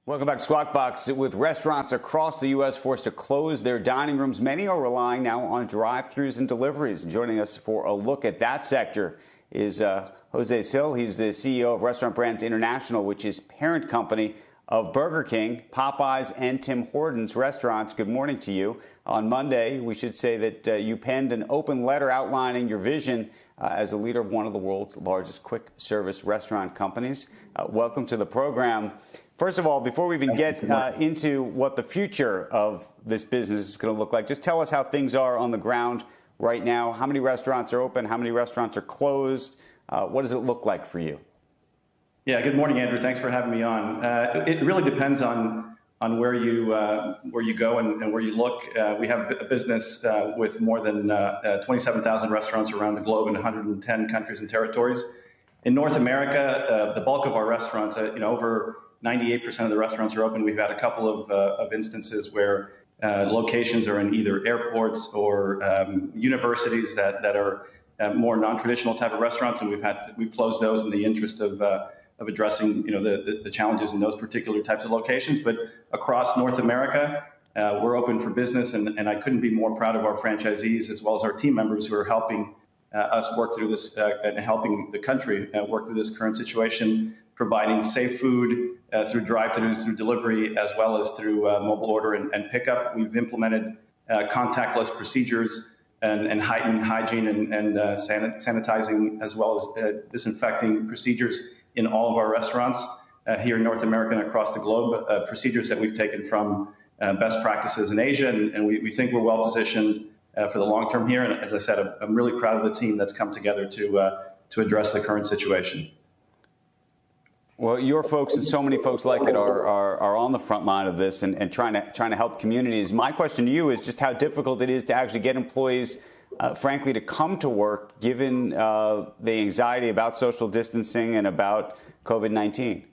Welcome back to Squawk Box. With restaurants across the U.S. forced to close their dining rooms, many are relying now on drive-thrus and deliveries. Joining us for a look at that sector is Jose Sil. He's the CEO of Restaurant Brands International, which is parent company of Burger King, Popeyes, and Tim Hortons restaurants. Good morning to you. On Monday, we should say that you penned an open letter outlining your vision as a leader of one of the world's largest quick service restaurant companies. Welcome to the program. First of all, before we even get into what the future of this business is going to look like, just tell us how things are on the ground right now. How many restaurants are open? How many restaurants are closed? What does it look like for you? Yeah, good morning, Andrew. Thanks for having me on. It really depends on where you go and where you look. We have a business with more than 27,000 restaurants around the globe in 110 countries and territories. In North America, the bulk of our restaurants, over 98% of the restaurants are open. We've had a couple of instances where locations are in either airports or universities that are more non-traditional type of restaurants, and we've closed those in the interest of addressing the challenges in those particular types of locations. But across North America, we're open for business, and I couldn't be more proud of our franchisees as well as our team members who are helping us work through this and helping the country work through this current situation, providing safe food through drive-thrus, through delivery, as well as through mobile order and pickup. We've implemented contactless procedures and heightened hygiene and sanitizing as well as disinfecting procedures in all of our restaurants here in North America and across the globe, procedures that we've taken from best practices in Asia. And we think we're well positioned for the long term here. And as I said, I'm really proud of the team that's come together to address the current situation. Well, your folks and so many folks like it are on the front line of this and trying to help communities. My question to you is just how difficult it is to actually get employees, frankly, to come to work, given the anxiety about social distancing and about COVID-19.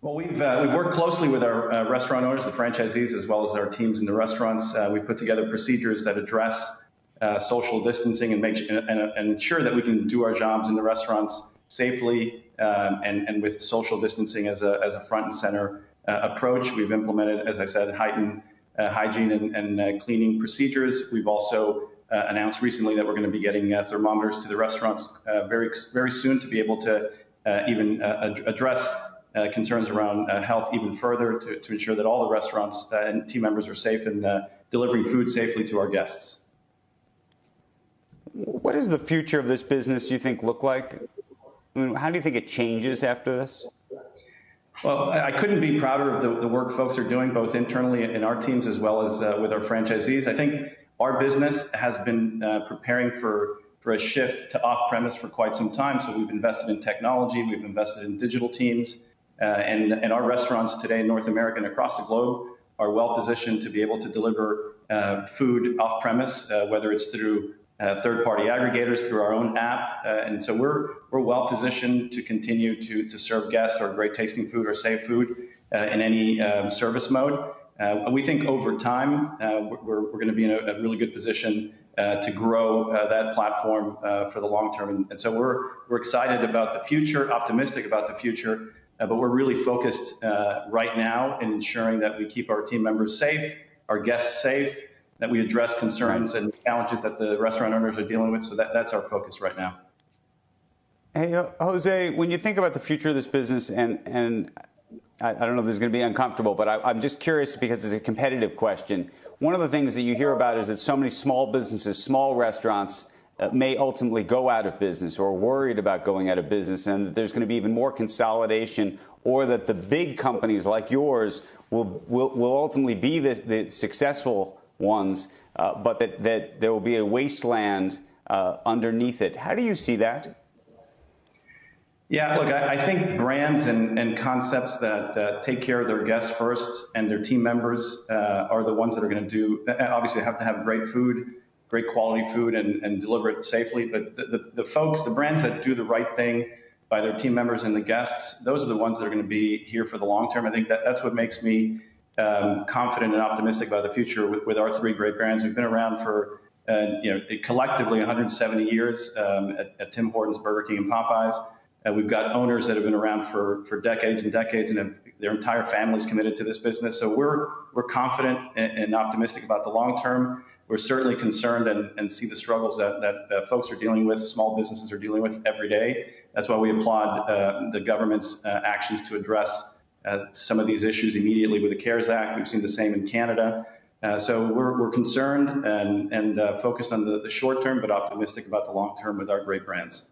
Well, we've worked closely with our restaurant owners, the franchisees, as well as our teams in the restaurants. We put together procedures that address social distancing and ensure that we can do our jobs in the restaurants safely and with social distancing as a front and center approach. We've implemented, as I said, heightened hygiene and cleaning procedures. We've also announced recently that we're going to be getting thermometers to the restaurants very soon to be able to even address concerns around health even further to ensure that all the restaurants and team members are safe and delivering food safely to our guests. What does the future of this business, do you think, look like? I mean, how do you think it changes after this? Well, I couldn't be prouder of the work folks are doing, both internally in our teams as well as with our franchisees. I think our business has been preparing for a shift to off-premise for quite some time. So we've invested in technology, we've invested in digital teams, and our restaurants today in North America and across the globe are well positioned to be able to deliver food off-premise, whether it's through third-party aggregators, through our own app. And so we're well positioned to continue to serve guests or great tasting food or safe food in any service mode. We think over time, we're going to be in a really good position to grow that platform for the long term. And so we're excited about the future, optimistic about the future, but we're really focused right now in ensuring that we keep our team members safe, our guests safe, that we address concerns and challenges that the restaurant owners are dealing with. So that's our focus right now. Hey, Jose, when you think about the future of this business, and I don't know if this is going to be uncomfortable, but I'm just curious because it's a competitive question. One of the things that you hear about is that so many small businesses, small restaurants may ultimately go out of business or worried about going out of business, and that there's going to be even more consolidation, or that the big companies like yours will ultimately be the successful ones, but that there will be a wasteland underneath it. How do you see that? Yeah, look, I think brands and concepts that take care of their guests first and their team members are the ones that are going to obviously have to have great food, great quality food, and deliver it safely. But the brands that do the right thing by their team members and the guests, those are the ones that are going to be here for the long term. I think that's what makes me confident and optimistic about the future with our three great brands. We've been around for collectively 170 years at Tim Hortons, Burger King, and Popeyes. We've got owners that have been around for decades and decades, and their entire families committed to this business. So we're confident and optimistic about the long term. We're certainly concerned and see the struggles that folks are dealing with, small businesses are dealing with every day. That's why we applaud the government's actions to address some of these issues immediately with the CARES Act. We've seen the same in Canada. So we're concerned and focused on the short term, but optimistic about the long term with our great brands.